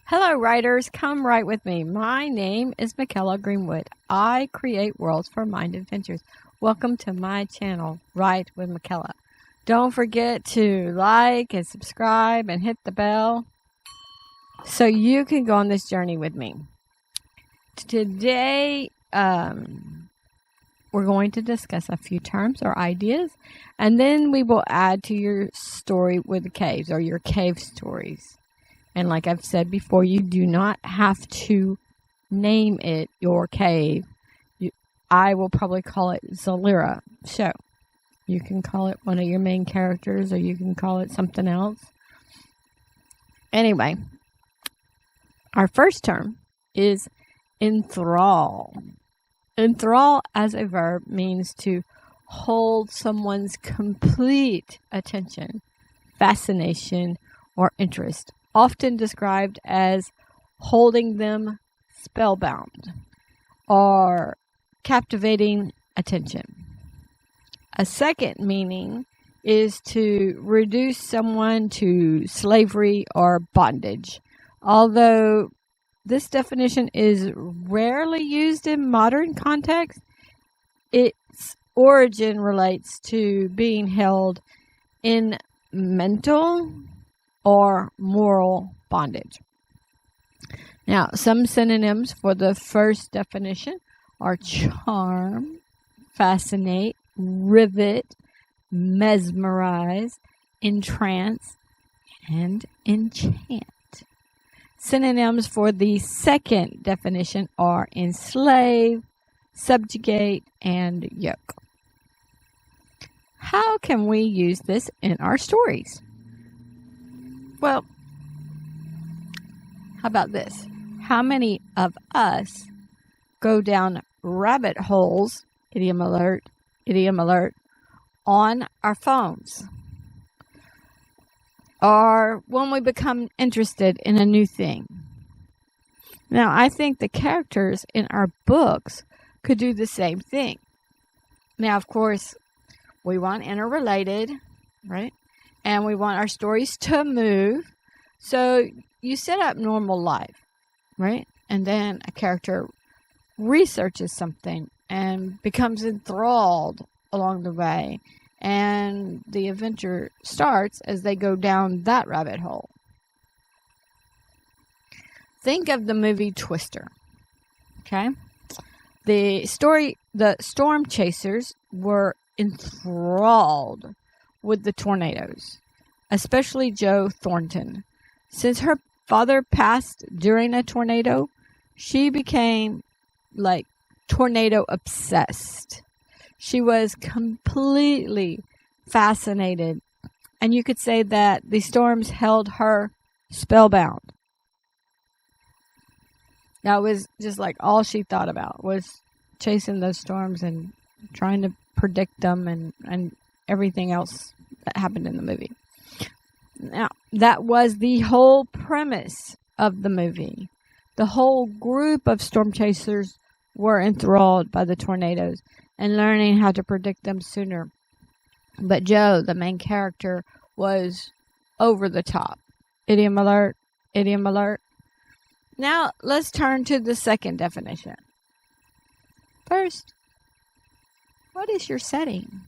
Hello, writers. Come write with me. My name is Mykela Greenwood. I create worlds for mind adventures. Welcome to my channel, Write with Mykela. Don't forget to like and subscribe and hit the bell so you can go on this journey with me. Today, we're going to discuss a few terms or ideas, and then we will add to your story with the caves or your cave stories. And like I've said before, you do not have to name it your cave. I will probably call it Zalira. So you can call it one of your main characters, or you can call it something else. Anyway, our first term is enthrall. Enthrall as a verb means to hold someone's complete attention, fascination, or interest, often described as holding them spellbound or captivating attention. A second meaning is to reduce someone to slavery or bondage. Although this definition is rarely used in modern context, its origin relates to being held in mental or moral bondage. Now, some synonyms for the first definition are charm, fascinate, rivet, mesmerize, entrance, and enchant. Synonyms for the second definition are enslave, subjugate, and yoke. How can we use this in our stories? Well, how about this? How many of us go down rabbit holes, idiom alert, on our phones? Or when we become interested in a new thing? Now, I think the characters in our books could do the same thing. Now, of course, we want interrelated, right? And we want our stories to move. So you set up normal life, right? And then a character researches something and becomes enthralled along the way. And the adventure starts as they go down that rabbit hole. Think of the movie Twister. Okay? The storm chasers were enthralled with the tornadoes, especially Jo Thornton. Since her father passed during a tornado, she became like tornado obsessed. She was completely fascinated, and you could say that the storms held her spellbound. That was just like all she thought about was chasing those storms and trying to predict them and everything else that happened in the movie. Now, that was the whole premise of the movie. The whole group of storm chasers were enthralled by the tornadoes and learning how to predict them sooner. But Jo, the main character, was over the top. Idiom alert, idiom alert. Now, let's turn to the second definition. First, what is your setting?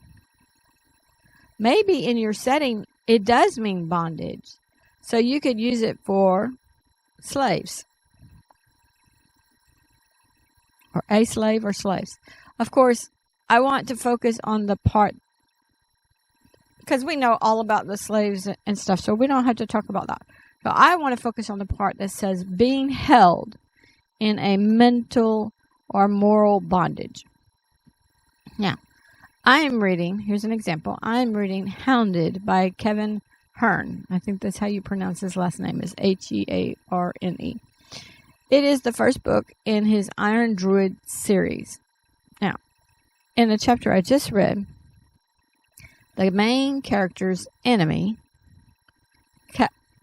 Maybe in your setting, it does mean bondage. So you could use it for slaves. Or a slave or slaves. Of course, I want to focus on the part, because we know all about the slaves and stuff, so we don't have to talk about that. So I want to focus on the part that says being held in a mental or moral bondage. Now, I am reading, here's an example. I am reading Hounded by Kevin Hearne. I think that's how you pronounce his last name, is Hearne. It is the first book in his Iron Druid series. Now, in the chapter I just read, the main character's enemy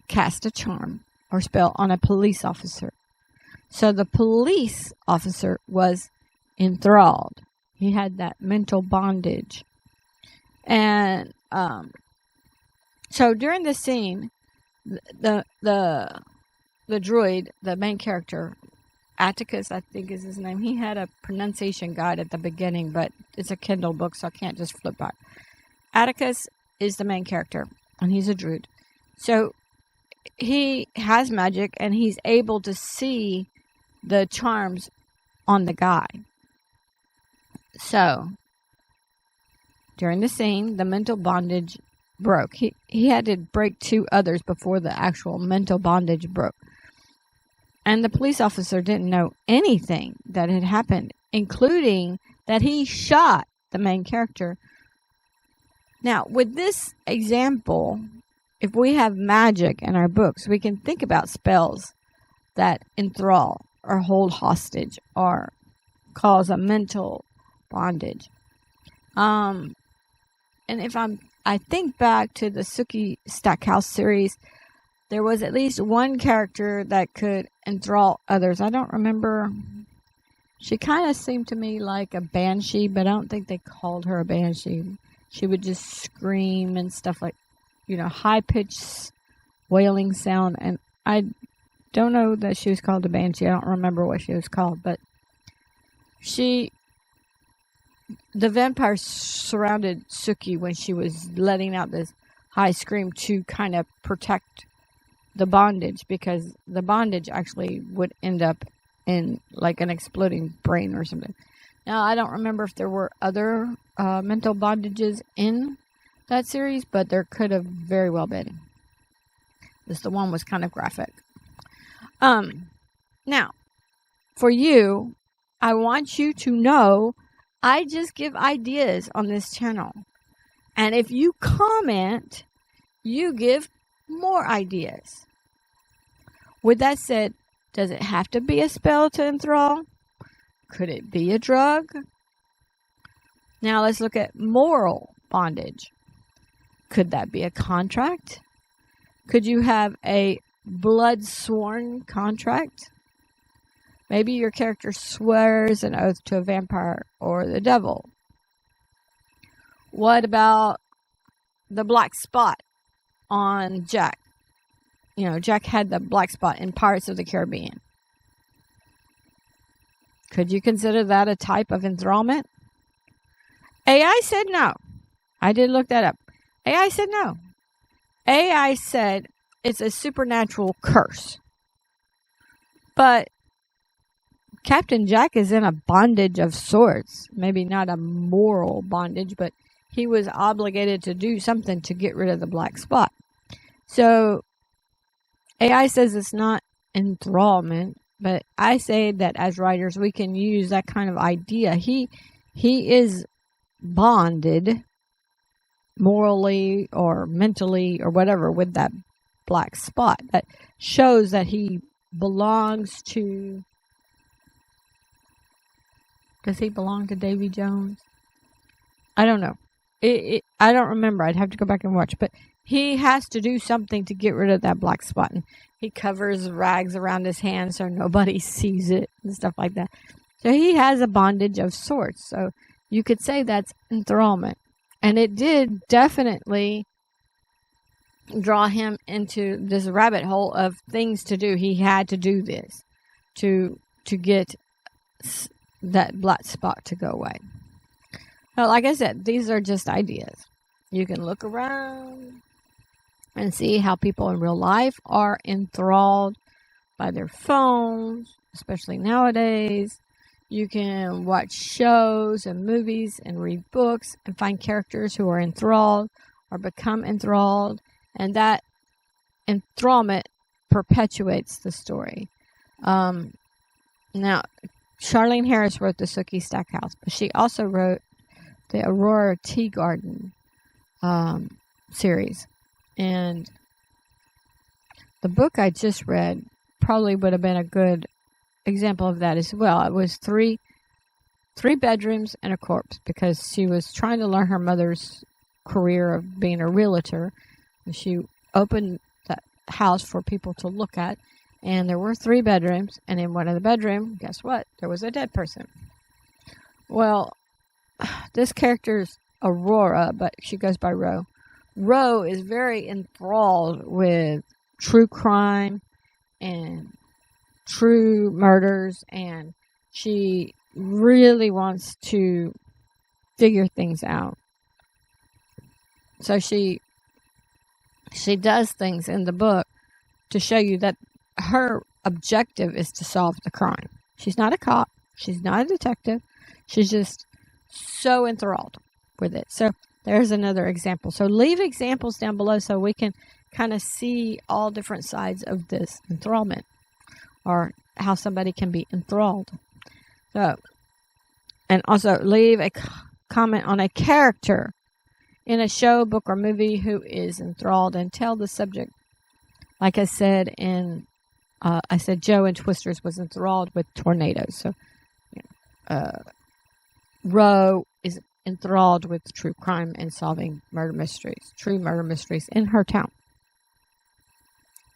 cast a charm or spell on a police officer. So the police officer was enthralled. He had that mental bondage. And so during the scene, the the druid, the main character, Atticus, I think is his name. He had a pronunciation guide at the beginning, but it's a Kindle book, so I can't just flip back. Atticus is the main character, and he's a druid. So he has magic, and he's able to see the charms on the guy. So during the scene, the mental bondage broke. He had to break 2 others before the actual mental bondage broke. And the police officer didn't know anything that had happened, including that he shot the main character. Now, with this example, if we have magic in our books, we can think about spells that enthrall or hold hostage or cause a mental bondage. And if I think back to the Sookie Stackhouse series, there was at least one character that could enthrall others. I don't remember. She kind of seemed to me like a banshee, but I don't think they called her a banshee. She would just scream and stuff like, high-pitched wailing sound. And I don't know that she was called a banshee. I don't remember what she was called, but the vampire surrounded Sookie when she was letting out this high scream to kind of protect the bondage, because the bondage actually would end up in like an exploding brain or something. Now, I don't remember if there were other mental bondages in that series, but there could have very well been. The one was kind of graphic. Now, for you, I want you to know I just give ideas on this channel. And if you comment, you give more ideas. With that said, does it have to be a spell to enthrall? Could it be a drug? Now let's look at moral bondage. Could that be a contract? Could you have a blood-sworn contract? Maybe your character swears an oath to a vampire or the devil. What about the black spot on Jack? Jack had the black spot in Pirates of the Caribbean. Could you consider that a type of enthrallment? AI said no. I did look that up. AI said no. AI said it's a supernatural curse. But Captain Jack is in a bondage of sorts. Maybe not a moral bondage, but he was obligated to do something to get rid of the black spot. So AI says it's not enthrallment, but I say that as writers we can use that kind of idea. He is bonded morally or mentally or whatever with that black spot. That shows that he belongs to... Does he belong to Davy Jones? I don't know. I don't remember. I'd have to go back and watch. But he has to do something to get rid of that black spot. And he covers rags around his hands so nobody sees it and stuff like that. So he has a bondage of sorts. So you could say that's enthrallment. And it did definitely draw him into this rabbit hole of things to do. He had to do this to get that black spot to go away. Well, like I said, these are just ideas. You can look around and see how people in real life are enthralled by their phones, especially nowadays. You can watch shows and movies and read books and find characters who are enthralled or become enthralled, and that enthrallment perpetuates the story. Now, Charlene Harris wrote the Sookie Stackhouse, but she also wrote the Aurora Tea Garden series. And the book I just read probably would have been a good example of that as well. It was three bedrooms and a corpse, because she was trying to learn her mother's career of being a realtor. And she opened that house for people to look at, and there were 3 bedrooms, and in one of the bedrooms, guess what? There was a dead person. Well, this character's Aurora, but she goes by Ro. Ro is very enthralled with true crime and true murders, and she really wants to figure things out. So she does things in the book to show you that her objective is to solve the crime. She's not a cop. She's not a detective. She's just so enthralled with it. So there's another example. So leave examples down below so we can kind of see all different sides of this enthrallment, or how somebody can be enthralled. So, and also leave a comment on a character in a show, book, or movie who is enthralled, and tell the subject. Like I said I said Joe in Twisters was enthralled with tornadoes. So, Ro is enthralled with true crime and solving true murder mysteries in her town.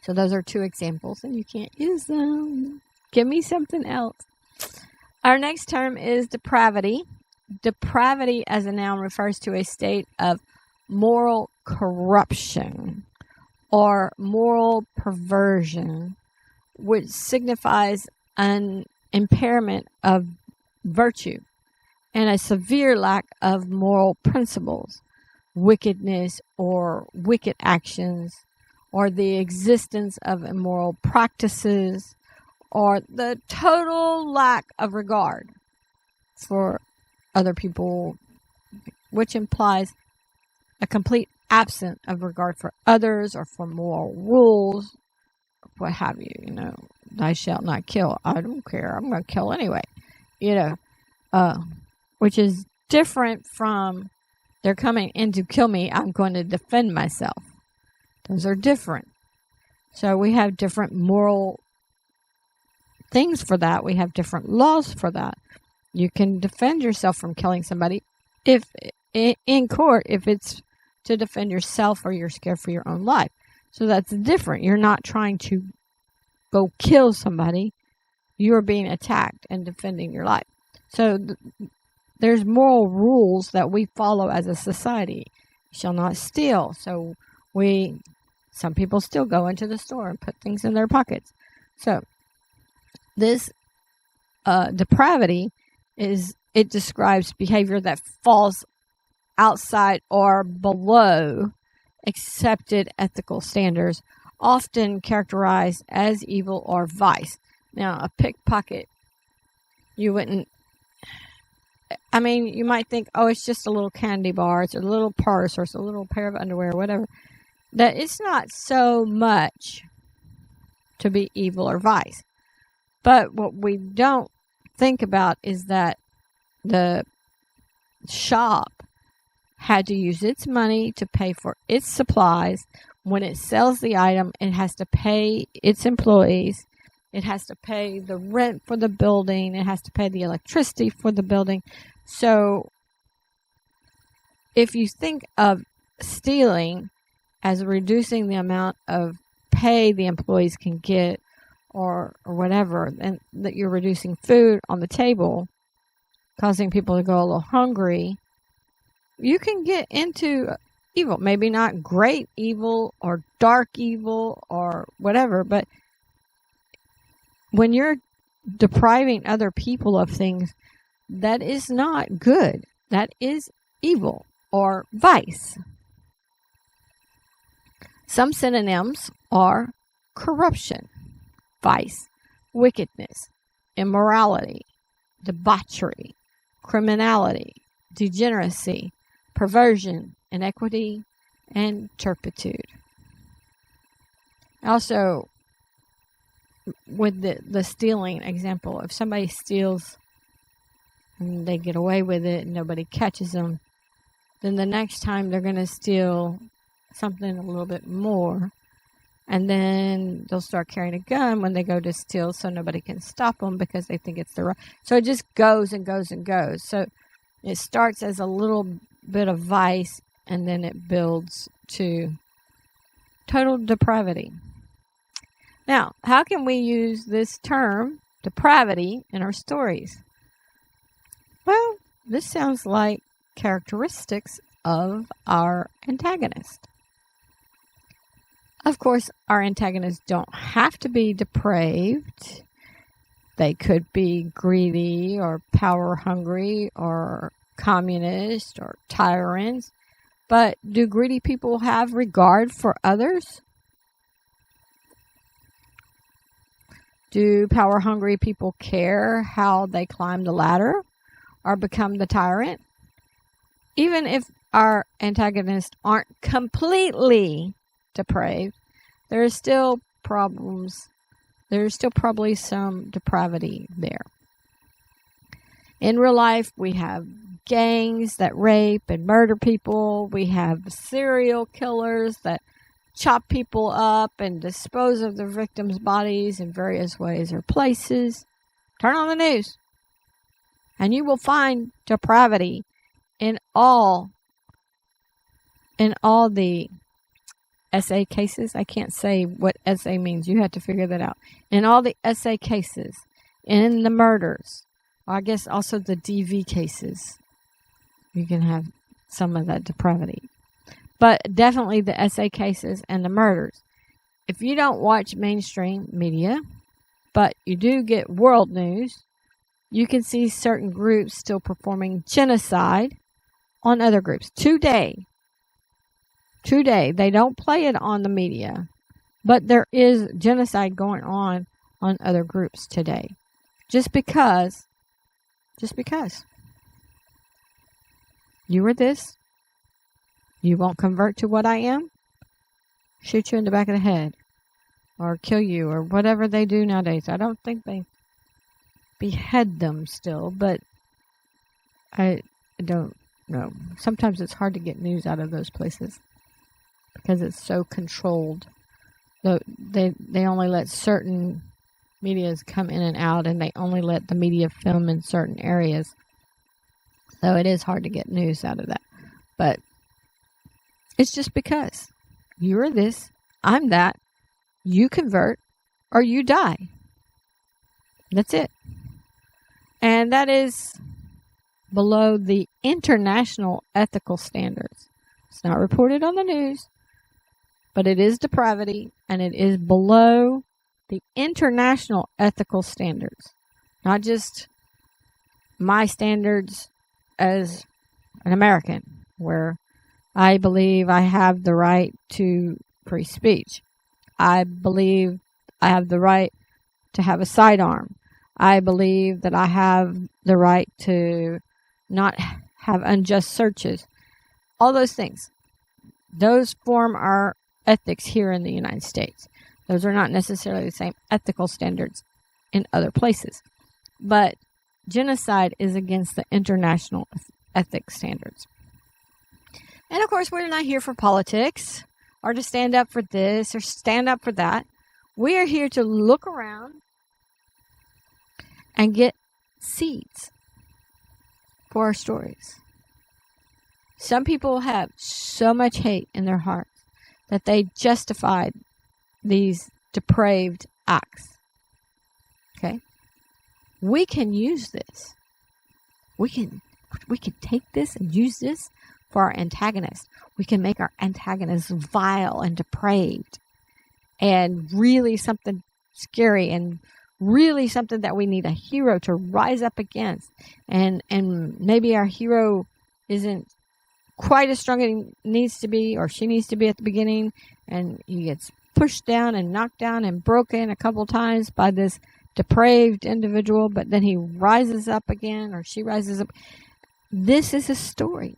So those are 2 examples, and you can't use them. Give me something else. Our next term is depravity. Depravity as a noun refers to a state of moral corruption or moral perversion, which signifies an impairment of virtue and a severe lack of moral principles, wickedness or wicked actions, or the existence of immoral practices, or the total lack of regard for other people, which implies a complete absence of regard for others or for moral rules, what have you, thou shalt not kill. I don't care. I'm going to kill anyway, which is different from they're coming in to kill me. I'm going to defend myself. Those are different. So we have different moral things for that. We have different laws for that. You can defend yourself from killing somebody if in court, if it's to defend yourself or you're scared for your own life. So that's different. You're not trying to go kill somebody. You're being attacked and defending your life. So there's moral rules that we follow as a society. You shall not steal. So some people still go into the store and put things in their pockets. So this depravity it describes behavior that falls outside or below accepted ethical standards, often characterized as evil or vice. Now, a pickpocket, you might think, oh, it's just a little candy bar, it's a little purse, or it's a little pair of underwear, or whatever. That it's not so much to be evil or vice. But what we don't think about is that the shop had to use its money to pay for its supplies. When it sells the item, it has to pay its employees. It has to pay the rent for the building. It has to pay the electricity for the building. So if you think of stealing as reducing the amount of pay the employees can get or whatever, and that you're reducing food on the table, causing people to go a little hungry, you can get into evil. Maybe not great evil or dark evil or whatever, but when you're depriving other people of things, that is not good. That is evil or vice. Some synonyms are corruption, vice, wickedness, immorality, debauchery, criminality, degeneracy, perversion, inequity, and turpitude. Also, with the stealing example, if somebody steals and they get away with it and nobody catches them, then the next time they're going to steal something a little bit more, and then they'll start carrying a gun when they go to steal, so nobody can stop them because they think it's the right. So it just goes and goes and goes. So it starts as a little bit of vice, and then it builds to total depravity. Now, how can we use this term, depravity, in our stories? Well, this sounds like characteristics of our antagonist. Of course, our antagonists don't have to be depraved. They could be greedy or power hungry or communist or tyrants. But do greedy people have regard for others? Do power hungry people care how they climb the ladder or become the tyrant? Even if our antagonists aren't completely depraved, there are still problems. There's still probably some depravity there. In real life, we have gangs that rape and murder people. We have serial killers that chop people up and dispose of their victims' bodies in various ways or places. Turn on the news, and you will find depravity in all the SA cases. I can't say what SA means. You have to figure that out. In all the SA cases, in the murders, I guess also the DV cases, you can have some of that depravity. But definitely the SA cases and the murders. If you don't watch mainstream media, but you do get world news, you can see certain groups still performing genocide on other groups. Today, they don't play it on the media, but there is genocide going on other groups today. Just because you are this, you won't convert to what I am, shoot you in the back of the head, or kill you, or whatever they do nowadays. I don't think they behead them still, but I don't know. Sometimes it's hard to get news out of those places because it's so controlled. They only let certain medias come in and out, and they only let the media film in certain areas. So it is hard to get news out of that. But it's just because you are this, I'm that, you convert, or you die. That's it. And that is below the international ethical standards. It's not reported on the news, but it is depravity, and it is below the international ethical standards. Not just my standards as an American, where I believe I have the right to free speech. I believe I have the right to have a sidearm. I believe that I have the right to not have unjust searches. All those things. Those form our ethics here in the United States. Those are not necessarily the same ethical standards in other places. But genocide is against the international ethics standards. And of course, we're not here for politics or to stand up for this or stand up for that. We are here to look around and get seeds for our stories. Some people have so much hate in their hearts that they justified these depraved acts. Okay? We can use this. We can take this and use this for our antagonists. We can make our antagonists vile and depraved and really something scary and really something that we need a hero to rise up against. And maybe our hero isn't quite as strong as he needs to be, or she needs to be at the beginning, and he gets pushed down and knocked down and broken a couple times by this depraved individual, but then he rises up again, or she rises up. This is a story.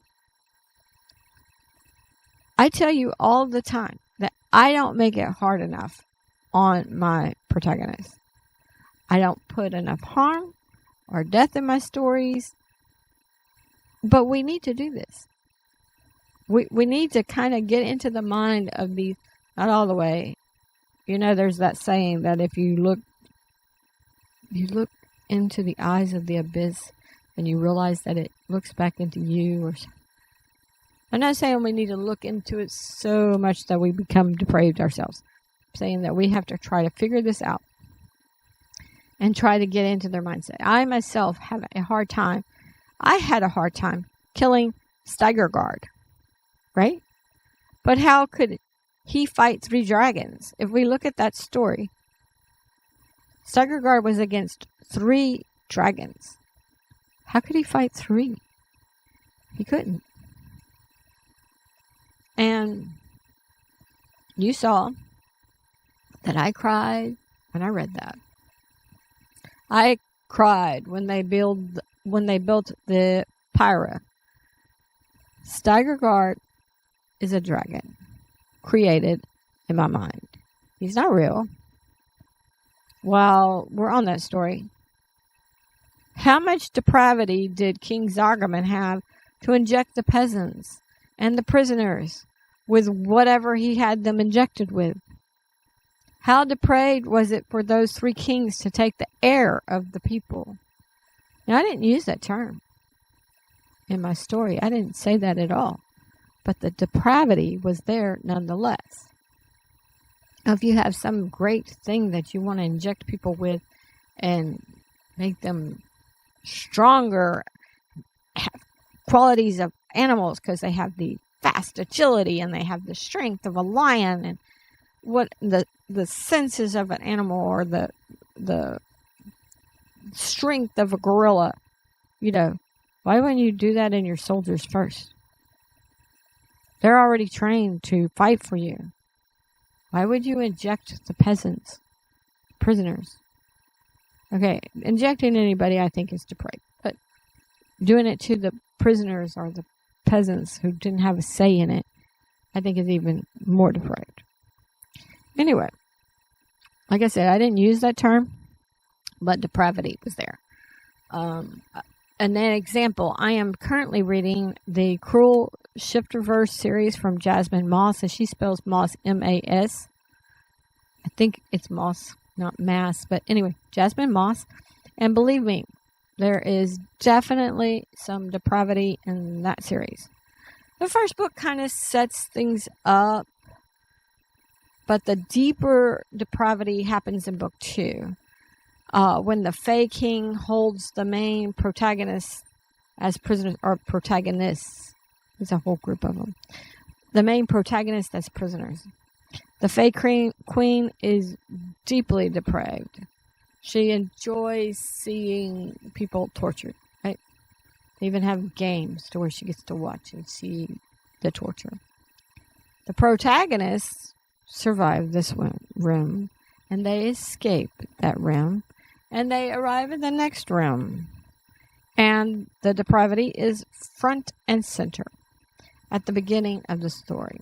I tell you all the time that I don't make it hard enough on my protagonist. I don't put enough harm or death in my stories. But we need to do this. We need to kind of get into the mind of these, not all the way. You know, there's that saying that if you look into the eyes of the abyss and you realize that it looks back into you. Or I'm not saying we need to look into it so much that we become depraved ourselves. I'm saying that we have to try to figure this out and try to get into their mindset. I myself have a hard time. I had a hard time killing Steigergard, right? But how could he fight 3 dragons? If we look at that story, Steigergard was against 3 dragons. How could he fight 3? He couldn't. And you saw that I cried when I read that. I cried when they built the Pyra. Steigergard is a dragon created in my mind. He's not real. While we're on that story, how much depravity did King Zargaman have to inject the peasants and the prisoners with whatever he had them injected with? How depraved was it for those 3 kings to take the air of the people? Now, I didn't use that term in my story. I didn't say that at all. But the depravity was there nonetheless. Now, if you have some great thing that you want to inject people with and make them stronger, have qualities of animals because they have the fast agility and they have the strength of a lion and what the senses of an animal or the strength of a gorilla, why wouldn't you do that in your soldiers first? They're already trained to fight for you. Why would you inject the peasants, prisoners? Okay, injecting anybody I think is depraved, but doing it to the prisoners or the peasants who didn't have a say in it, I think is even more depraved. Anyway, like I said, I didn't use that term, but depravity was there. An example, I am currently reading the Cruel Shifterverse series from Jasmine Moss, and she spells Moss M-A-S. I think it's Moss, not Mass, but anyway, Jasmine Moss. And believe me, there is definitely some depravity in that series. The first book kind of sets things up, but the deeper depravity happens in book 2. When the Fae King holds the main protagonist as prisoners, or protagonists. There's a whole group of them. The main protagonist as prisoners. The Fae Queen is deeply depraved. She enjoys seeing people tortured. Right? They even have games to where she gets to watch and see the torture. The protagonists survive this room, and they escape that room, and they arrive in the next room. And the depravity is front and center at the beginning of the story.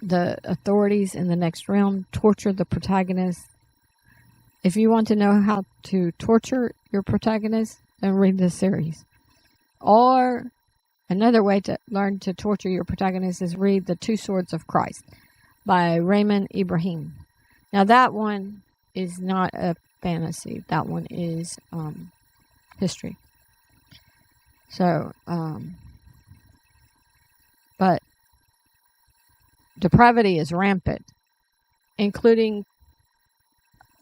The authorities in the next realm torture the protagonist. If you want to know how to torture your protagonist, then read this series. Or another way to learn to torture your protagonist is read The 2 Swords of Christ by Raymond Ibrahim. Now that one is not a fantasy. That one is history. So, but depravity is rampant, including.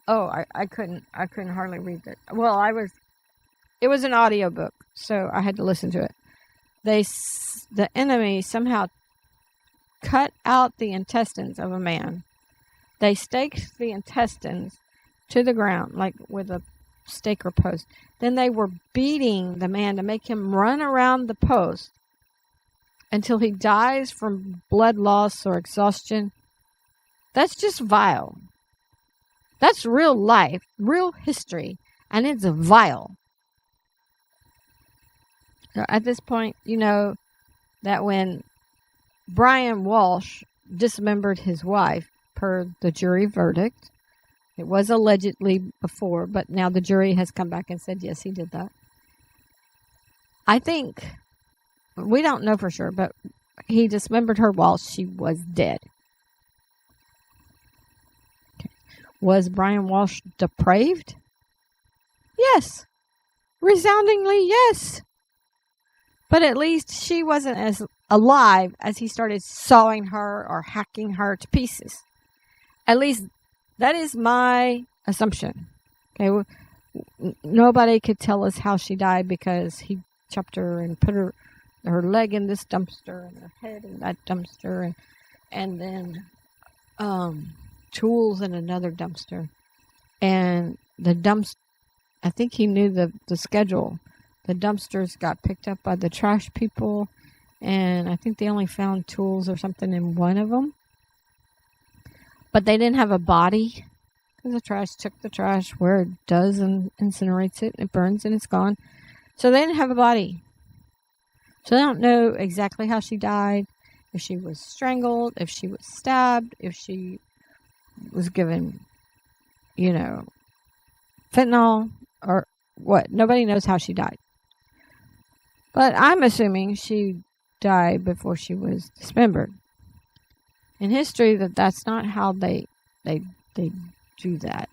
I couldn't hardly read it. Well, it was an audiobook, so I had to listen to it. The enemy somehow cut out the intestines of a man. They staked the intestines to the ground, like with a stake or post. Then they were beating the man to make him run around the post until he dies from blood loss or exhaustion. That's just vile. That's real life, real history, and it's vile. So at this point, you know that when Brian Walsh dismembered his wife per the jury verdict, it was allegedly before, but now the jury has come back and said, yes, he did that. I think, we don't know for sure, but he dismembered her while she was dead. Okay. Was Brian Walsh depraved? Yes. Resoundingly, yes. But at least she wasn't as alive as he started sawing her or hacking her to pieces. At least that is my assumption. Okay, nobody could tell us how she died because he chopped her and put her her leg in this dumpster and her head in that dumpster, and then tools in another dumpster. And the dumpster, I think he knew the schedule. The dumpsters got picked up by the trash people, and I think they only found tools or something in one of them. But they didn't have a body, because the trash took the trash where it does and incinerates it. It burns and it's gone. So they didn't have a body. So they don't know exactly how she died, if she was strangled, if she was stabbed, if she was given, fentanyl, or what. Nobody knows how she died. But I'm assuming she died before she was dismembered. In history, that's not how they do that.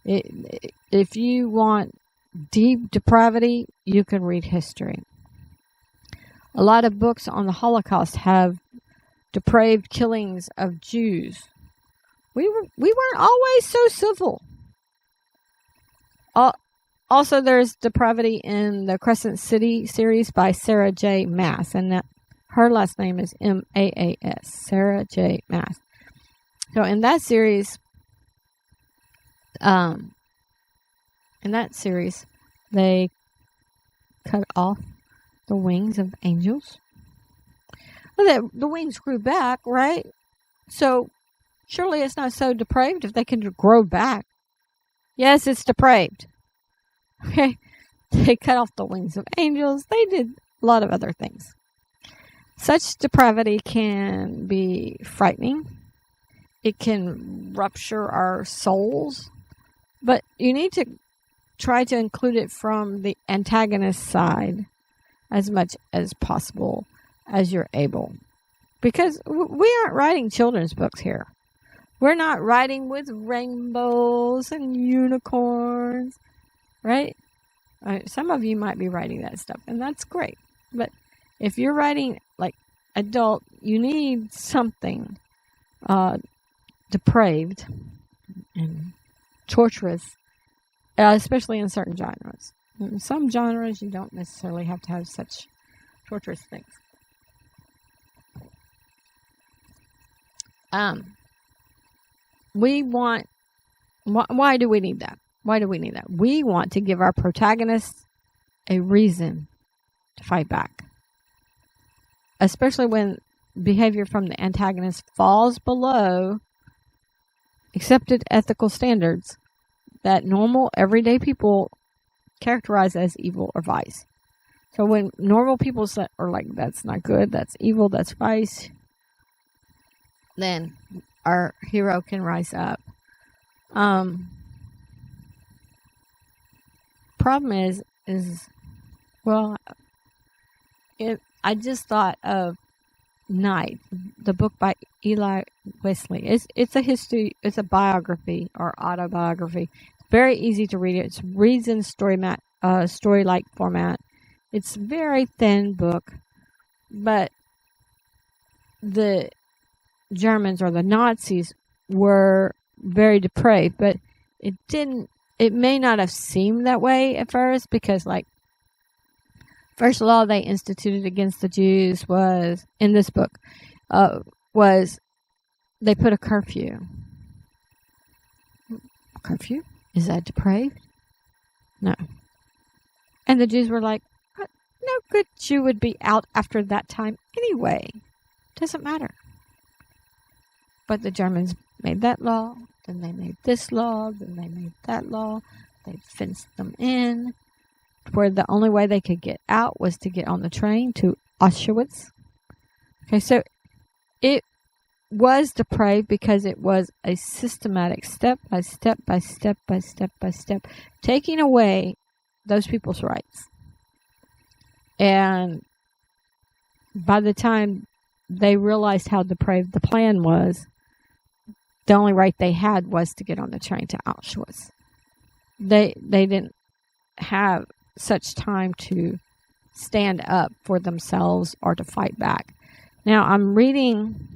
If you want deep depravity, you can read history. A lot of books on the Holocaust have depraved killings of Jews. We weren't always so civil. Also, there's depravity in the Crescent City series by Sarah J. Maas, and her last name is Maas, Sarah J. Maas. So in that series, they cut off the wings of angels. Well, the wings grew back, right? So surely it's not so depraved if they can grow back. Yes, it's depraved. Okay, they cut off the wings of angels. They did a lot of other things. Such depravity can be frightening. It can rupture our souls. But you need to try to include it from the antagonist side as much as possible as you're able. Because we aren't writing children's books here. We're not writing with rainbows and unicorns, right? Some of you might be writing that stuff, and that's great. But if you're writing like adult, you need something depraved and torturous, especially in certain genres. In some genres, you don't necessarily have to have such torturous things. Why do we need that? Why do we need that? We want to give our protagonists a reason to fight back. Especially when behavior from the antagonist falls below accepted ethical standards that normal, everyday people characterize as evil or vice. So when normal people are like, that's not good, that's evil, that's vice, then our hero can rise up. Problem is I just thought of Night, the book by Eli Wesley. It's a history, it's a biography or autobiography. Very easy to read it. It reads in story-like format. It's a very thin book, but the Germans or the Nazis were very depraved, but it may not have seemed that way at first, because first law they instituted against the Jews was, in this book, was they put a curfew. Curfew? Is that depraved? No. And the Jews were like, no good Jew would be out after that time anyway. Doesn't matter. But the Germans made that law, then they made this law, then they made that law. They fenced them in, where the only way they could get out was to get on the train to Auschwitz. Okay, so it was depraved because it was a systematic step by step by step by step by step, taking away those people's rights. And by the time they realized how depraved the plan was, the only right they had was to get on the train to Auschwitz. They didn't have such time to stand up for themselves or to fight back. Now, I'm reading,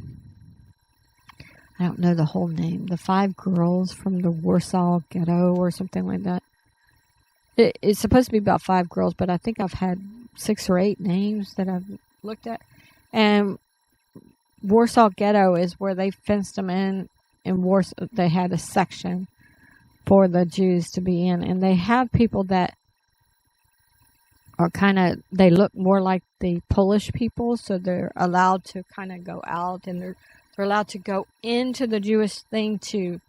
I don't know the whole name, The 5 Girls from the Warsaw Ghetto or something like that. It's supposed to be about 5 girls, but I think I've had 6 or 8 names that I've looked at. And Warsaw Ghetto is where they fenced them in Warsaw. They had a section for the Jews to be in. And they have people that are they look more like the Polish people. So they're allowed to kind of go out, and they're allowed to go into the Jewish thing to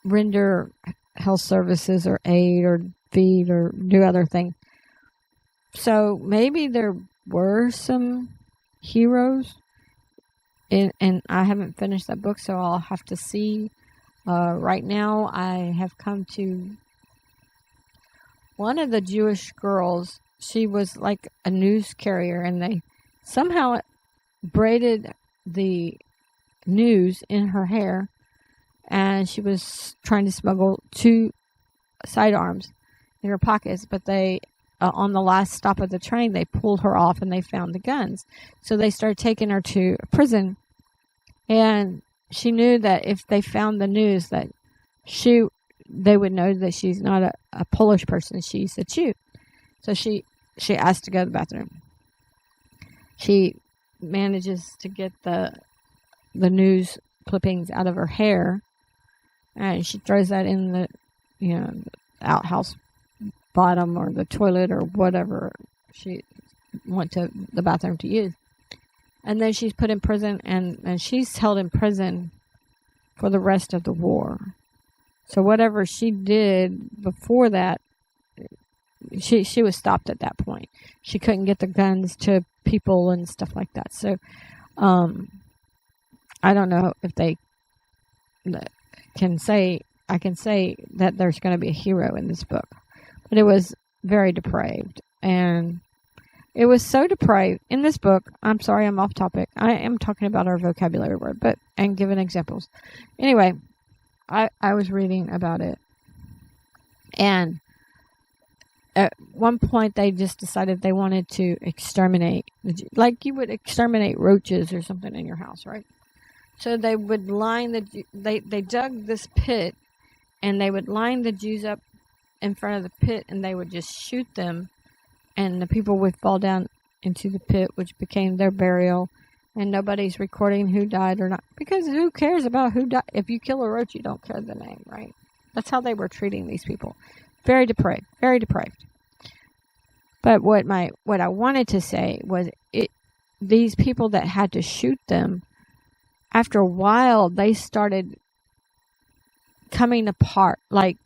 render health services or aid or feed or do other things. So maybe there were some heroes, and I haven't finished that book, so I'll have to see. Right now I have come to one of the Jewish girls. She was like a news carrier, and they somehow braided the news in her hair, and she was trying to smuggle 2 sidearms in her pockets, but they on the last stop of the train, they pulled her off and they found the guns. So they started taking her to prison, and she knew that if they found the news, that they would know that she's not a Polish person, she's a Jew. So she asked to go to the bathroom. She manages to get the news clippings out of her hair, and she throws that in the outhouse bottom or the toilet or whatever she went to the bathroom to use. And then she's put in prison, and she's held in prison for the rest of the war. So whatever she did before that, she was stopped at that point. She couldn't get the guns to people and stuff like that. So I don't know if they can say, I can say that there's going to be a hero in this book. But it was very depraved. And it was so depraved in this book. I'm sorry, I'm off topic. I am talking about our vocabulary word, and giving examples. Anyway, I was reading about it. And at one point, they just decided they wanted to exterminate, like you would exterminate roaches or something in your house, right? So they would line they dug this pit, and they would line the Jews up in front of the pit, and they would just shoot them, and the people would fall down into the pit, which became their burial, and nobody's recording who died or not, because who cares about who died? If you kill a roach, you don't care the name, right? That's how they were treating these people. Very depraved, very depraved. But what I wanted to say was, these people that had to shoot them, after a while, they started coming apart, like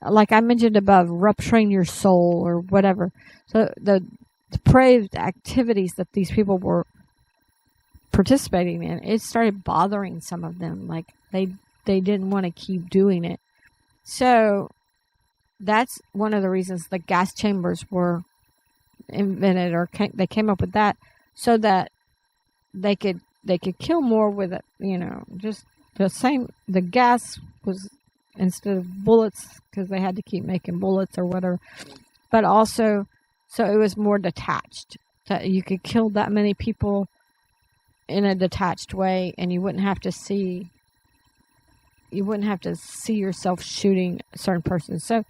I mentioned above, rupturing your soul or whatever. So the depraved activities that these people were participating in, it started bothering some of them. Like they didn't want to keep doing it. So that's one of the reasons the gas chambers were invented, or they came up with that, so that they could kill more with it. Just the same. The gas was, instead of bullets, because they had to keep making bullets or whatever, but also so it was more detached, that you could kill that many people in a detached way, and you wouldn't have to see yourself shooting a certain person. So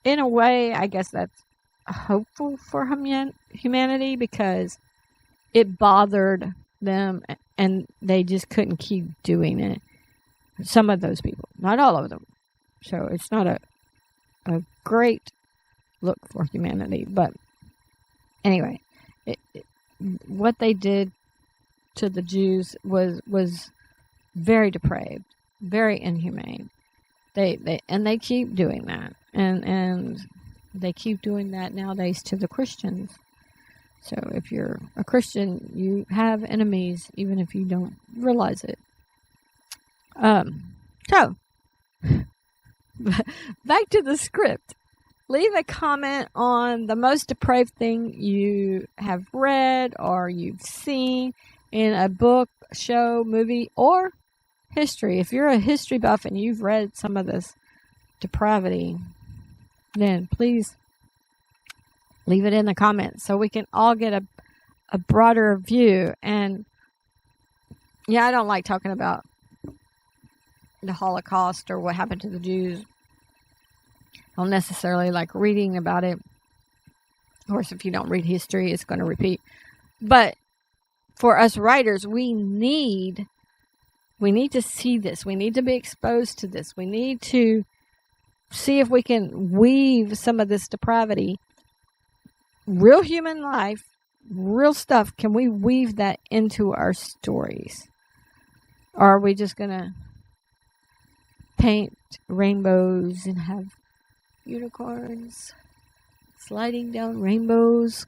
in a way, I guess that's hopeful for humanity, because it bothered them and they just couldn't keep doing it. Some of those people, not all of them. So it's not a great look for humanity. But anyway, what they did to the Jews was very depraved, very inhumane. They keep doing that, and they keep doing that nowadays to the Christians. So if you're a Christian, you have enemies, even if you don't realize it. So, back to the script. Leave a comment on the most depraved thing you have read or you've seen in a book, show, movie, or history. If you're a history buff and you've read some of this depravity, then please leave it in the comments so we can all get a broader view. And yeah, I don't like talking about the Holocaust or what happened to the Jews. I don't necessarily like reading about it. Of course, if you don't read history, it's going to repeat. But for us writers, we need to see this. We need to be exposed to this. We need to see if we can weave some of this depravity, real human life, real stuff. Can we weave that into our stories? Or are we just going to paint rainbows and have unicorns sliding down rainbows?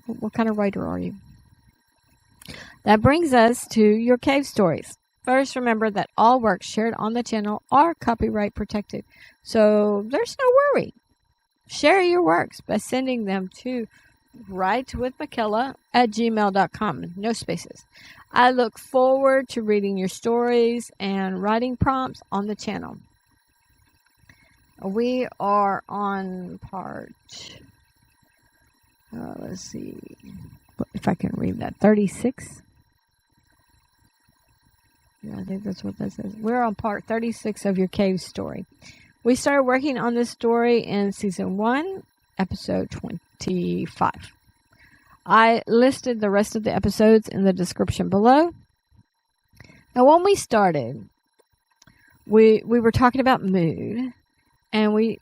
What kind of writer are you? That brings us to your cave stories. First, remember that all works shared on the channel are copyright protected. So there's no worry. Share your works by sending them to writewithmykela@gmail.com. No spaces. I look forward to reading your stories and writing prompts on the channel. We are on part, let's see if I can read that, 36. Yeah, I think that's what that says. We're on part 36 of your cave story. We started working on this story in season 1, episode 25. I listed the rest of the episodes in the description below. Now, when we started, we were talking about mood, and we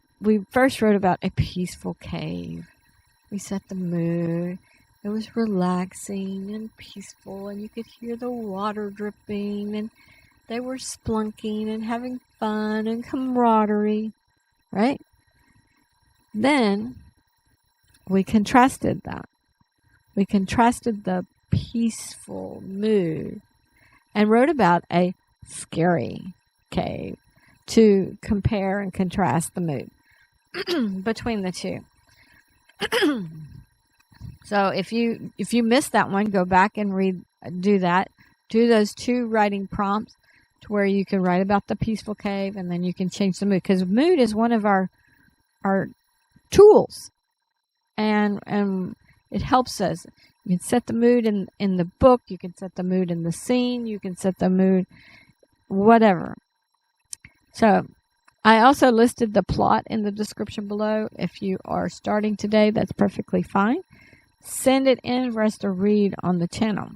first wrote about a peaceful cave. We set the mood. It was relaxing and peaceful, and you could hear the water dripping, and they were splunking and having fun and camaraderie, right? Then we contrasted that. We contrasted the peaceful mood and wrote about a scary cave to compare and contrast the mood between the two. So if you missed that one, go back and do that. Do those 2 writing prompts to where you can write about the peaceful cave, and then you can change the mood, because mood is one of our tools, and it helps us. You can set the mood in the book. You can set the mood in the scene. You can set the mood, whatever. So I also listed the plot in the description below. If you are starting today, that's perfectly fine. Send it in for us to read on the channel.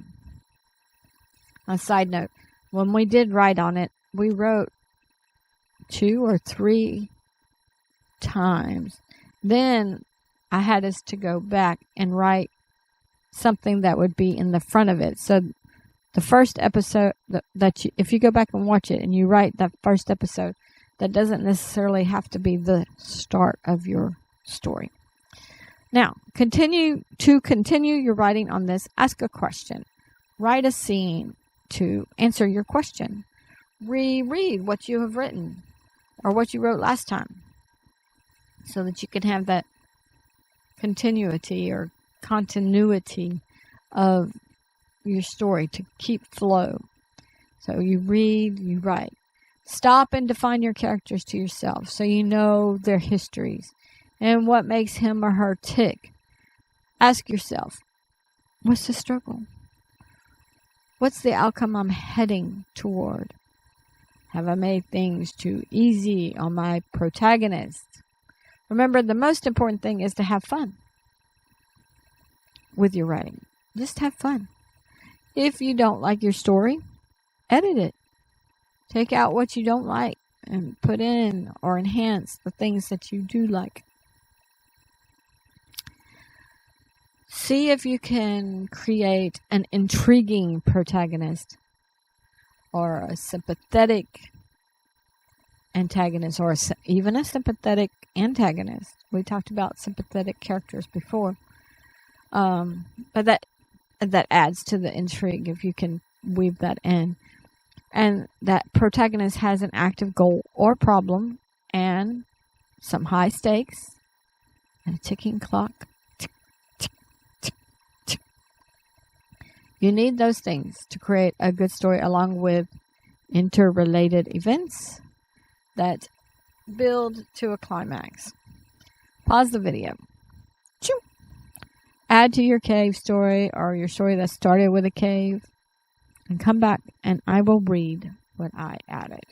A side note, when we did write on it, we wrote 2 or 3 times. Then I had us to go back and write something that would be in the front of it. So the first episode if you go back and watch it and you write that first episode, that doesn't necessarily have to be the start of your story. Now, continue your writing on this. Ask a question. Write a scene to answer your question. Reread what you have written or what you wrote last time, so that you can have that continuity of your story to keep flow. So you read, you write. Stop and define your characters to yourself so you know their histories and what makes him or her tick. Ask yourself, what's the struggle? What's the outcome I'm heading toward? Have I made things too easy on my protagonist? Remember, the most important thing is to have fun with your writing. Just have fun. If you don't like your story, edit it. Take out what you don't like and put in or enhance the things that you do like. See if you can create an intriguing protagonist or a sympathetic antagonist, or even a sympathetic antagonist. We talked about sympathetic characters before. But that adds to the intrigue if you can weave that in. And that protagonist has an active goal or problem and some high stakes and a ticking clock. Tick, tick, tick, tick. You need those things to create a good story, along with interrelated events that build to a climax. Pause the video. Choo. Add to your cave story or your story that started with a cave, and come back and I will read what I added.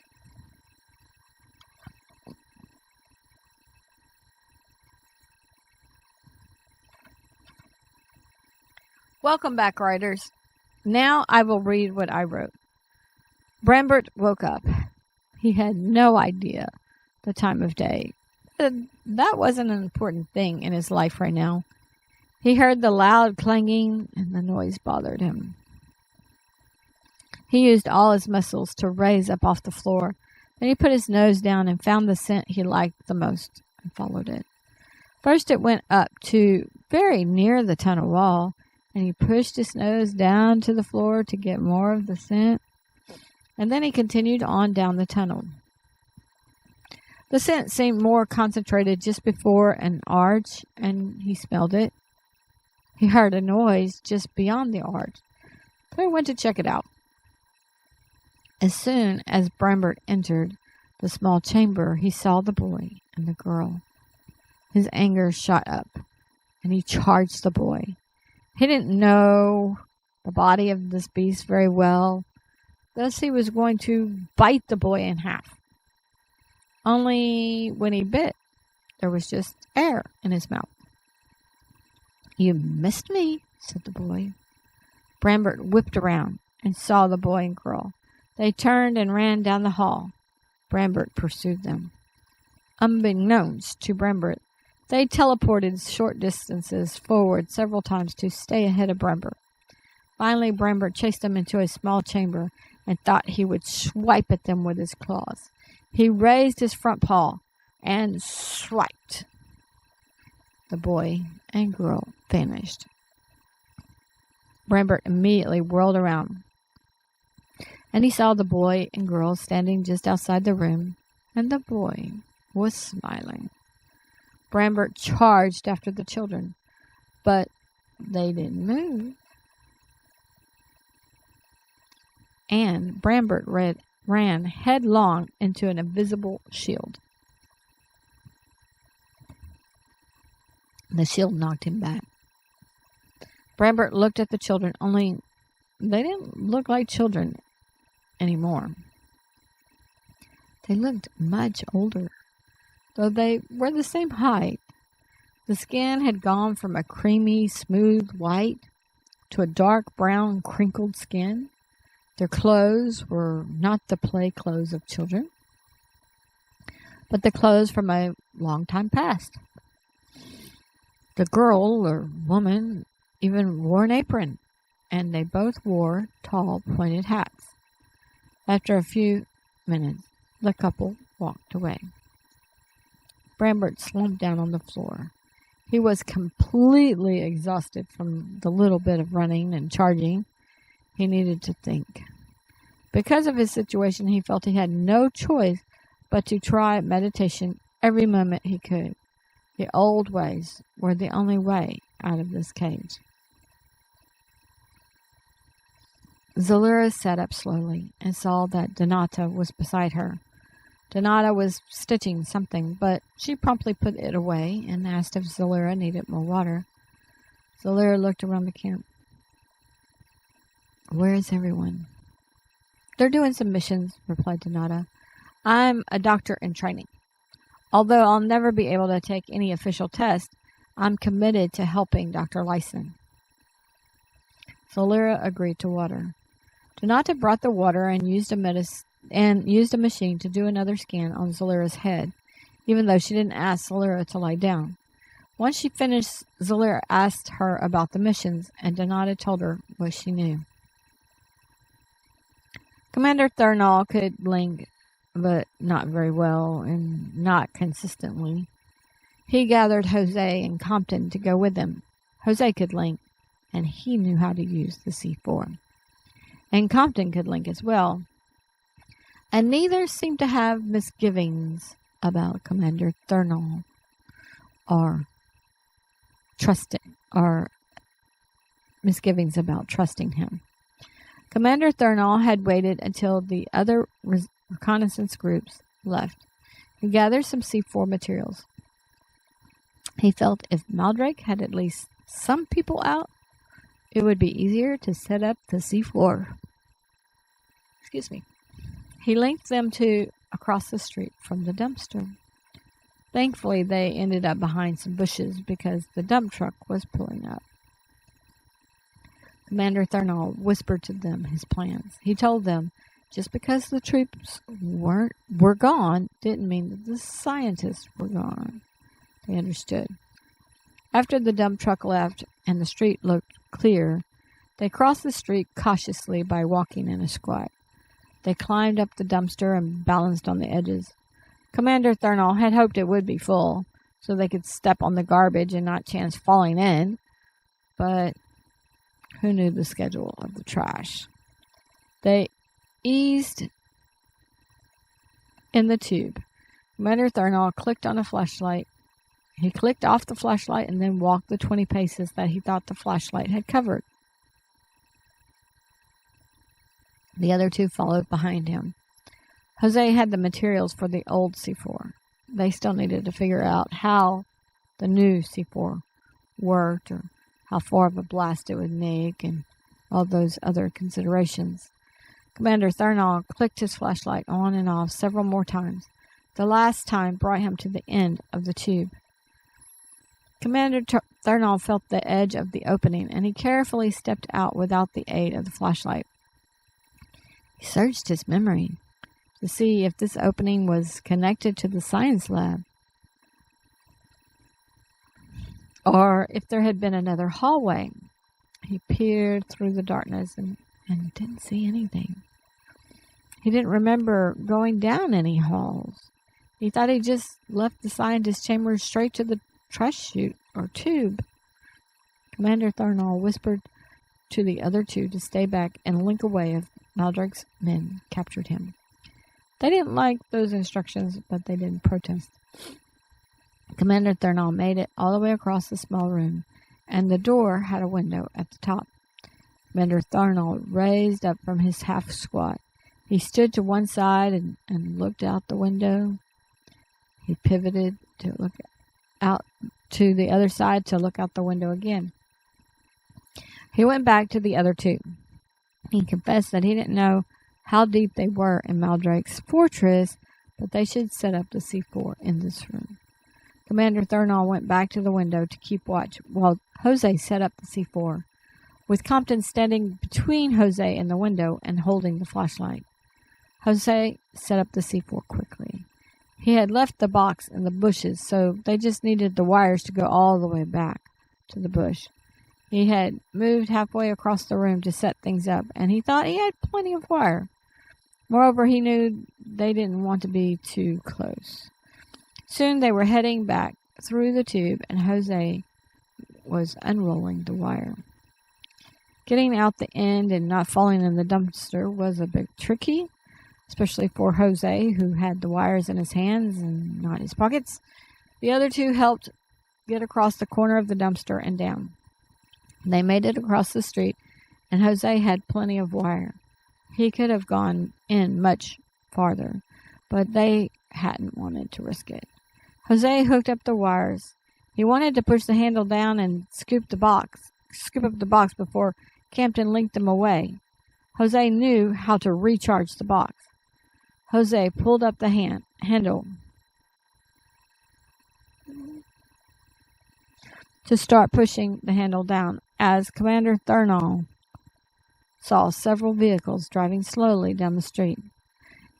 Welcome back, writers. Now I will read what I wrote. Brambert woke up. He had no idea the time of day. That wasn't an important thing in his life right now. He heard the loud clanging, and the noise bothered him. He used all his muscles to raise up off the floor. Then he put his nose down and found the scent he liked the most and followed it. First it went up to very near the tunnel wall, and he pushed his nose down to the floor to get more of the scent, and then he continued on down the tunnel. The scent seemed more concentrated just before an arch, and he smelled it. He heard a noise just beyond the arch, so he went to check it out. As soon as Brambert entered the small chamber, he saw the boy and the girl. His anger shot up, and he charged the boy. He didn't know the body of this beast very well, thus he was going to bite the boy in half. Only when he bit, there was just air in his mouth. "You missed me," said the boy. Brambert whipped around and saw the boy and girl. They turned and ran down the hall. Brambert pursued them. Unbeknownst to Brambert, they teleported short distances forward several times to stay ahead of Brambert. Finally, Brambert chased them into a small chamber and thought he would swipe at them with his claws. He raised his front paw and swiped. The boy and girl vanished. Brambert immediately whirled around, and he saw the boy and girl standing just outside the room, and the boy was smiling. Brambert charged after the children, but they didn't move. And Brambert ran headlong into an invisible shield. The shield knocked him back. Brambert looked at the children, only they didn't look like children anymore. They looked much older, though they were the same height. The skin had gone from a creamy, smooth white to a dark brown, crinkled skin. Their clothes were not the play clothes of children, but the clothes from a long time past. The girl or woman even wore an apron, and they both wore tall, pointed hats. After a few minutes, the couple walked away. Brambert slumped down on the floor. He was completely exhausted from the little bit of running and charging. He needed to think. Because of his situation, he felt he had no choice but to try meditation every moment he could. The old ways were the only way out of this cage. Zalura sat up slowly and saw that Donata was beside her. Donata was stitching something, but she promptly put it away and asked if Zalura needed more water. Zalura looked around the camp. "Where is everyone?" "They're doing some missions," replied Donata. "I'm a doctor in training. Although I'll never be able to take any official test, I'm committed to helping Dr. Lyson." Zalura agreed to water. Donata brought the water and used a machine to do another scan on Zalura's head, even though she didn't ask Zalura to lie down. Once she finished, Zalura asked her about the missions, and Donata told her what she knew. Commander Enthrall could link, but not very well and not consistently. He gathered Jose and Compton to go with him. Jose could link, and he knew how to use the C4. And Compton could link as well. And neither seemed to have misgivings about Commander Enthrall or misgivings about trusting him. Commander Enthrall had waited until the other reconnaissance groups left. He gathered some C4 materials. He felt if Maldrake had at least some people out, it would be easier to set up the C4. He linked them to across the street from the dumpster. Thankfully, they ended up behind some bushes because the dump truck was pulling up. Commander Thurnall whispered to them his plans. He told them just because the troops were gone didn't mean that the scientists were gone. They understood. After the dump truck left and the street looked clear, they crossed the street cautiously by walking in a squat. They climbed up the dumpster and balanced on the edges. Commander Thurnall had hoped it would be full, so they could step on the garbage and not chance falling in. But who knew the schedule of the trash? They eased in the tube. Commander Thurnall clicked on a flashlight. He clicked off the flashlight and then walked the 20 paces that he thought the flashlight had covered. The other two followed behind him. Jose had the materials for the old C4. They still needed to figure out how the new C4 worked or how far of a blast it would make and all those other considerations. Commander Thurnall clicked his flashlight on and off several more times. The last time brought him to the end of the tube. Commander Thurnall felt the edge of the opening, and he carefully stepped out without the aid of the flashlight. He searched his memory to see if this opening was connected to the science lab, or if there had been another hallway. He peered through the darkness and didn't see anything. He didn't remember going down any halls. He thought he just left the scientist's chamber straight to the trash chute or tube. Commander Thurnall whispered to the other two to stay back and link away if Maldrake's men captured him. They didn't like those instructions, but they didn't protest. Commander Thurnall made it all the way across the small room, and the door had a window at the top. Commander Thurnall raised up from his half squat. He stood to one side and looked out the window. He pivoted to look out to the other side to look out the window again. He went back to the other two. He confessed that he didn't know how deep they were in Maldrake's fortress, but they should set up the C4 in this room. Commander Thurnall went back to the window to keep watch while Jose set up the C4, with Compton standing between Jose and the window and holding the flashlight. Jose set up the C4 quickly. He had left the box in the bushes, so they just needed the wires to go all the way back to the bush. He had moved halfway across the room to set things up, and he thought he had plenty of wire. Moreover, he knew they didn't want to be too close. Soon they were heading back through the tube, and Jose was unrolling the wire. Getting out the end and not falling in the dumpster was a bit tricky, especially for Jose, who had the wires in his hands and not his pockets. The other two helped get across the corner of the dumpster and down. They made it across the street, and Jose had plenty of wire. He could have gone in much farther, but they hadn't wanted to risk it. Jose hooked up the wires. He wanted to push the handle down and scoop up the box before Campton linked them away. Jose knew how to recharge the box. Jose pulled up the handle to start pushing the handle down as Commander Thurnall saw several vehicles driving slowly down the street.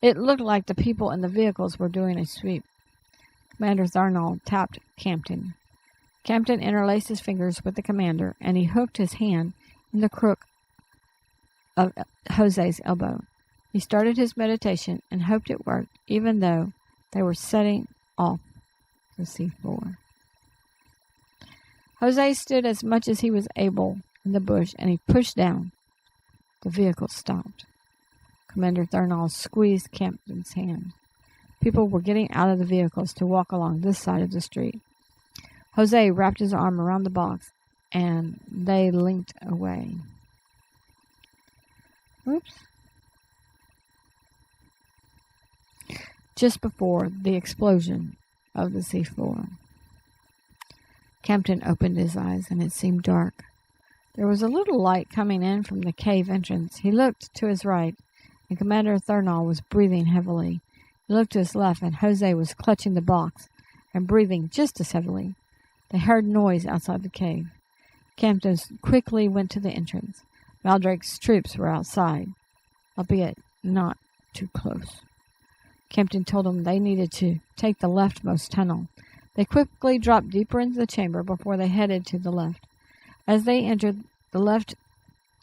It looked like the people in the vehicles were doing a sweep. Commander Thurnall tapped Campton. Campton interlaced his fingers with the commander, and he hooked his hand in the crook of Jose's elbow. He started his meditation and hoped it worked, even though they were setting off the C4. Jose stood as much as he was able in the bush, and he pushed down. The vehicle stopped. Commander Thurnall squeezed Campton's hand. People were getting out of the vehicles to walk along this side of the street. Jose wrapped his arm around the box, and they linked away. Oops. Just before the explosion of the C4. Campton opened his eyes, and it seemed dark. There was a little light coming in from the cave entrance. He looked to his right, and Commander Thurnall was breathing heavily. He looked to his left, and Jose was clutching the box and breathing just as heavily. They heard noise outside the cave. Campton quickly went to the entrance. Maldrake's troops were outside, albeit not too close. Campton told them they needed to take the leftmost tunnel. They quickly dropped deeper into the chamber before they headed to the left. As they entered the left,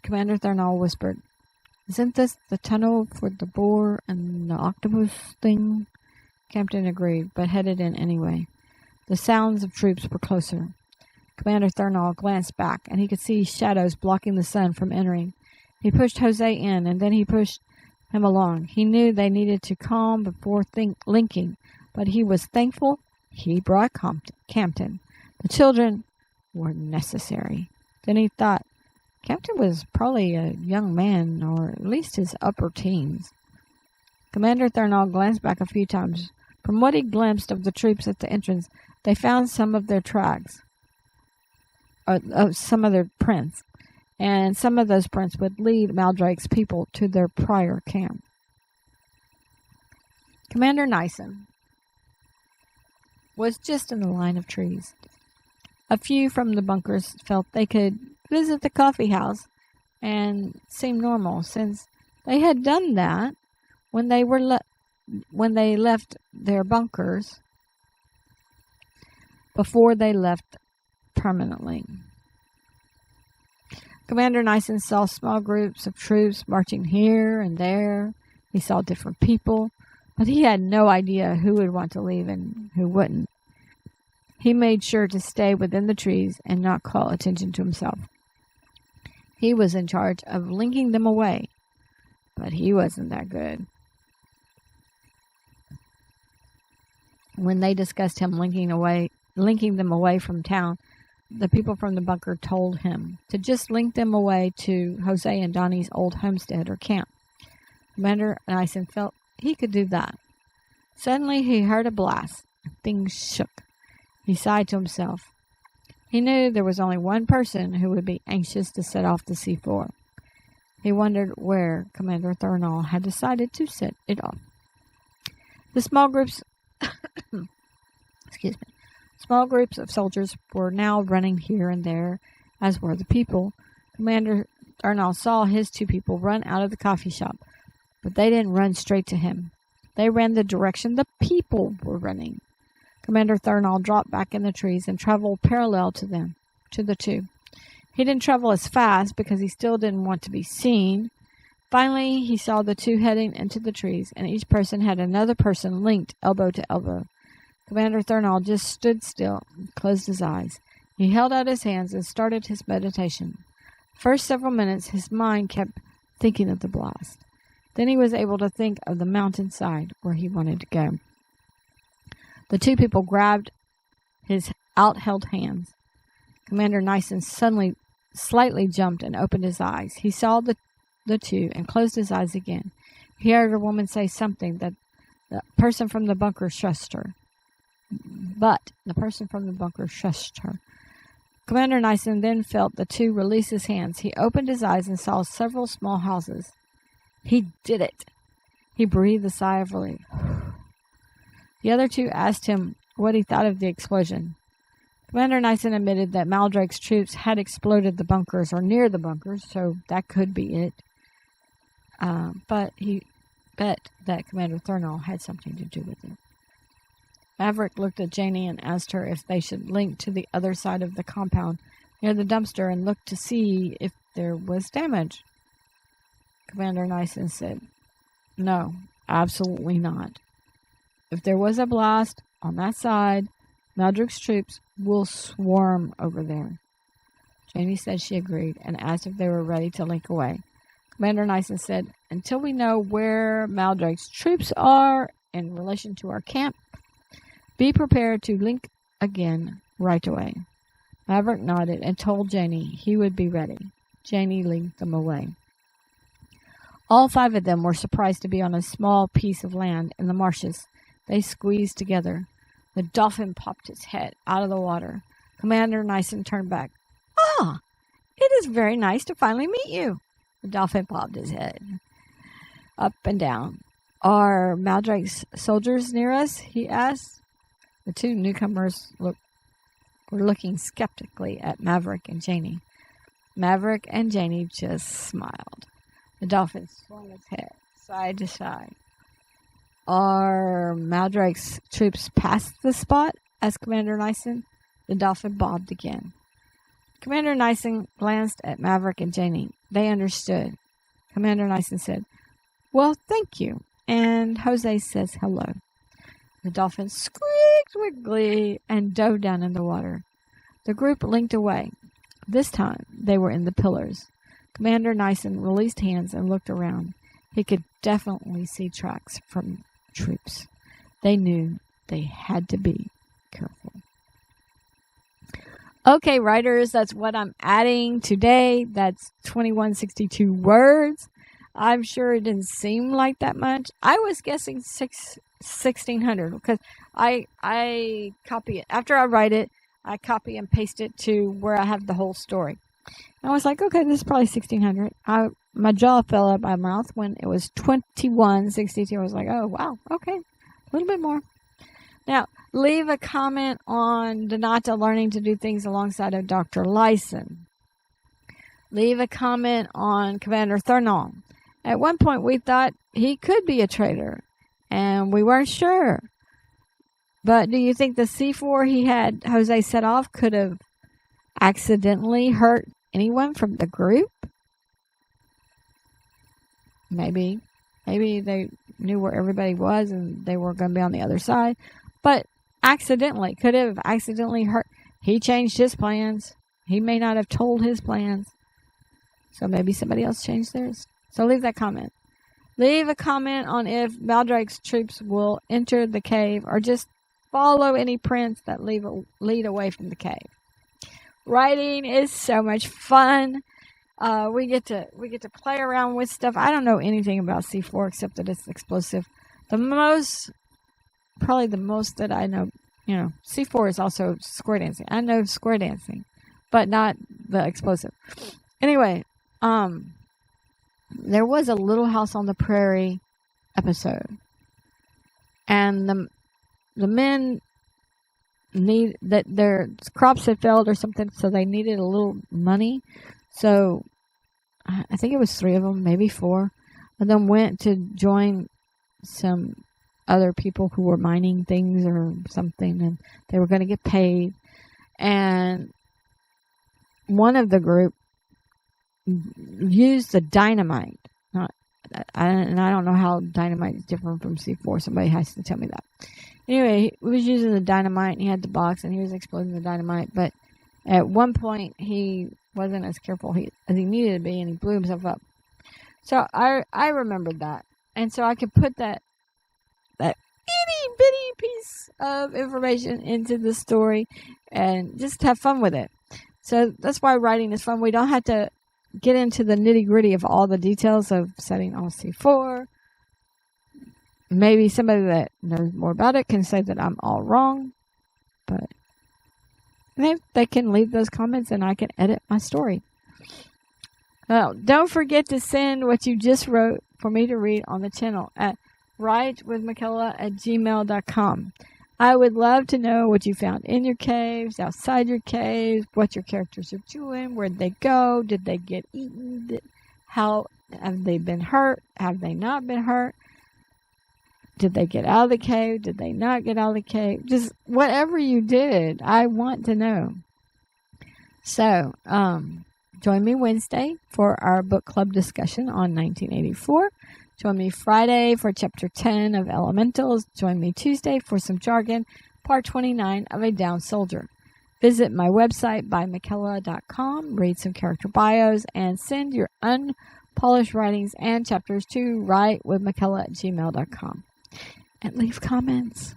Commander Enthrall whispered, "Isn't this the tunnel for the boar and the octopus thing?" Campton agreed, but headed in anyway. The sounds of troops were closer. Commander Enthrall glanced back, and he could see shadows blocking the sun from entering. He pushed Jose in, and then he pushed him along. He knew they needed to calm before linking, but he was thankful he brought Campton. The children were necessary. Then he thought, Campton was probably a young man, or at least his upper teens. Commander Enthrall glanced back a few times. From what he glimpsed of the troops at the entrance, they found some of their tracks, some of their prints, and some of those prints would lead Maldrake's people to their prior camp. Commander Nyson was just in the line of trees. A few from the bunkers felt they could visit the coffee house and seem normal, since they had done that when they left their bunkers before they left permanently. Commander Nyson saw small groups of troops marching here and there. He saw different people, but he had no idea who would want to leave and who wouldn't. He made sure to stay within the trees and not call attention to himself. He was in charge of linking them away, but he wasn't that good. When they discussed him linking them away from town, the people from the bunker told him to just link them away to Jose and Donnie's old homestead or camp. Commander Nyson felt he could do that. Suddenly he heard a blast, and things shook. He sighed to himself. He knew there was only one person who would be anxious to set off the C4. He wondered where Commander Enthrall had decided to set it off. The small groups Small groups of soldiers were now running here and there, as were the people. Commander Enthrall saw his two people run out of the coffee shop, but they didn't run straight to him. They ran the direction the people were running. Commander Enthrall dropped back in the trees and traveled parallel to the two. He didn't travel as fast because he still didn't want to be seen. Finally, he saw the two heading into the trees, and each person had another person linked elbow to elbow. Commander Enthrall just stood still and closed his eyes. He held out his hands and started his meditation. First several minutes, his mind kept thinking of the blast. Then he was able to think of the mountainside where he wanted to go. The two people grabbed his out-held hands. Commander Nyson slightly jumped and opened his eyes. He saw the two and closed his eyes again. He heard a woman say something that the person from the bunker shushed her. Commander Nyson then felt the two release his hands. He opened his eyes and saw several small houses. He did it. He breathed a sigh of relief. The other two asked him what he thought of the explosion. Commander Nyson admitted that Maldrake's troops had exploded the bunkers or near the bunkers, so that could be it. But he bet that Commander Enthrall had something to do with it. Maverick looked at Janie and asked her if they should link to the other side of the compound near the dumpster and look to see if there was damage. Commander Nyson said, "No, absolutely not. If there was a blast on that side, Maldrake's troops will swarm over there." Janie said she agreed and asked if they were ready to link away. Commander Nyson said, "Until we know where Maldrake's troops are in relation to our camp, be prepared to link again right away." Maverick nodded and told Janie he would be ready. Janie linked them away. All five of them were surprised to be on a small piece of land in the marshes. They squeezed together. The dolphin popped its head out of the water. Commander Nyson turned back. "Ah, it is very nice to finally meet you." The dolphin popped his head up and down. "Are Maldrake's soldiers near us?" he asked. The two newcomers were looking skeptically at Maverick and Janie. Maverick and Janie just smiled. The dolphin swung its head side to side. Are Maldrake's troops past the spot? Asked Commander Nyson. The dolphin bobbed again. Commander Nyson glanced at Maverick and Janie. They understood. Commander Nyson said, "Well, thank you." And Jose says hello. The dolphin squeaked with glee and dove down in the water. The group linked away. This time, they were in the pillars. Commander Nyson released hands and looked around. He could definitely see tracks from troops. They knew they had to be careful. Okay, writers, that's what I'm adding today. That's 2162 words. I'm sure it didn't seem like that much. I was guessing 1600 because I copy it. After I write it, I copy and paste it to where I have the whole story. And I was like, okay, this is probably 1600. My jaw fell out of my mouth when it was 2162. I was like, oh, wow, okay, a little bit more. Now, leave a comment on Donata learning to do things alongside of Dr. Lyson. Leave a comment on Commander Thurnall. At one point, we thought he could be a traitor, and we weren't sure. But do you think the C4 he had Jose set off could have accidentally hurt anyone from the group? Maybe. Maybe they knew where everybody was and they were going to be on the other side. But accidentally, could have accidentally hurt. He changed his plans. He may not have told his plans. So maybe somebody else changed theirs. So leave that comment. Leave a comment on if Maldrake's troops will enter the cave or just follow any prints that lead away from the cave. Writing is so much fun. We get to play around with stuff. I don't know anything about C4 except that it's explosive. Probably the most that I know, C4 is also square dancing. I know square dancing, but not the explosive. Anyway, there was a Little House on the Prairie episode, and the men need that their crops had failed or something, so they needed a little money. So I think it was 3 of them, maybe 4 of them went to join some other people who were mining things or something, and they were going to get paid. And one of the group used the dynamite. And I don't know how dynamite is different from C4. Somebody has to tell me that. Anyway, he was using the dynamite, and he had the box, and he was exploding the dynamite. But at one point, he wasn't as careful as he needed to be, and he blew himself up. So I remembered that. And so I could put that itty-bitty piece of information into the story and just have fun with it. So that's why writing is fun. We don't have to get into the nitty-gritty of all the details of setting all C4. Maybe somebody that knows more about it can say that I'm all wrong, but they can leave those comments and I can edit my story. Well, don't forget to send what you just wrote for me to read on the channel at writewithmykela@gmail.com. I would love to know what you found in your caves, outside your caves, what your characters are doing, where'd they go, did they get eaten, how have they been hurt, have they not been hurt, did they get out of the cave, did they not get out of the cave, just whatever you did, I want to know. So, join me Wednesday for our book club discussion on 1984. Join me Friday for Chapter 10 of Elementals. Join me Tuesday for some jargon, Part 29 of A Down Soldier. Visit my website, bymykela.com, read some character bios, and send your unpolished writings and chapters to writewithmykela@gmail.com. And leave comments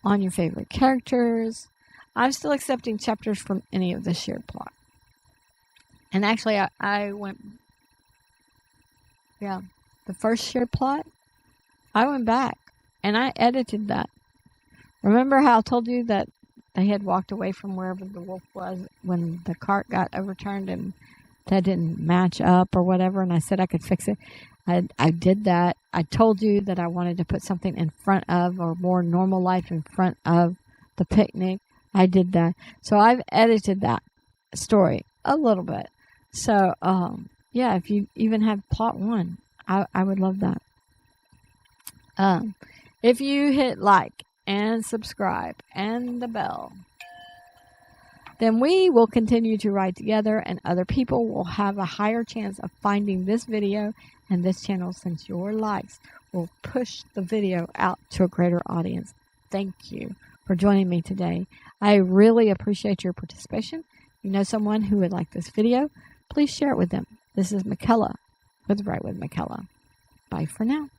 on your favorite characters. I'm still accepting chapters from any of the shared plot. And actually, I went... Yeah. The first shared plot, I went back and I edited that. Remember how I told you that they had walked away from wherever the wolf was when the cart got overturned and that didn't match up or whatever, and I said I could fix it? I did that. I told you that I wanted to put something in front of, or more normal life in front of the picnic. I did that. So I've edited that story a little bit. So, yeah, if you even have plot 1, I would love that. If you hit like and subscribe and the bell, then we will continue to ride together, and other people will have a higher chance of finding this video and this channel, since your likes will push the video out to a greater audience. Thank you for joining me today. I really appreciate your participation. If you know someone who would like this video, please share it with them. This is Mykela with Right with Mykela. Bye for now.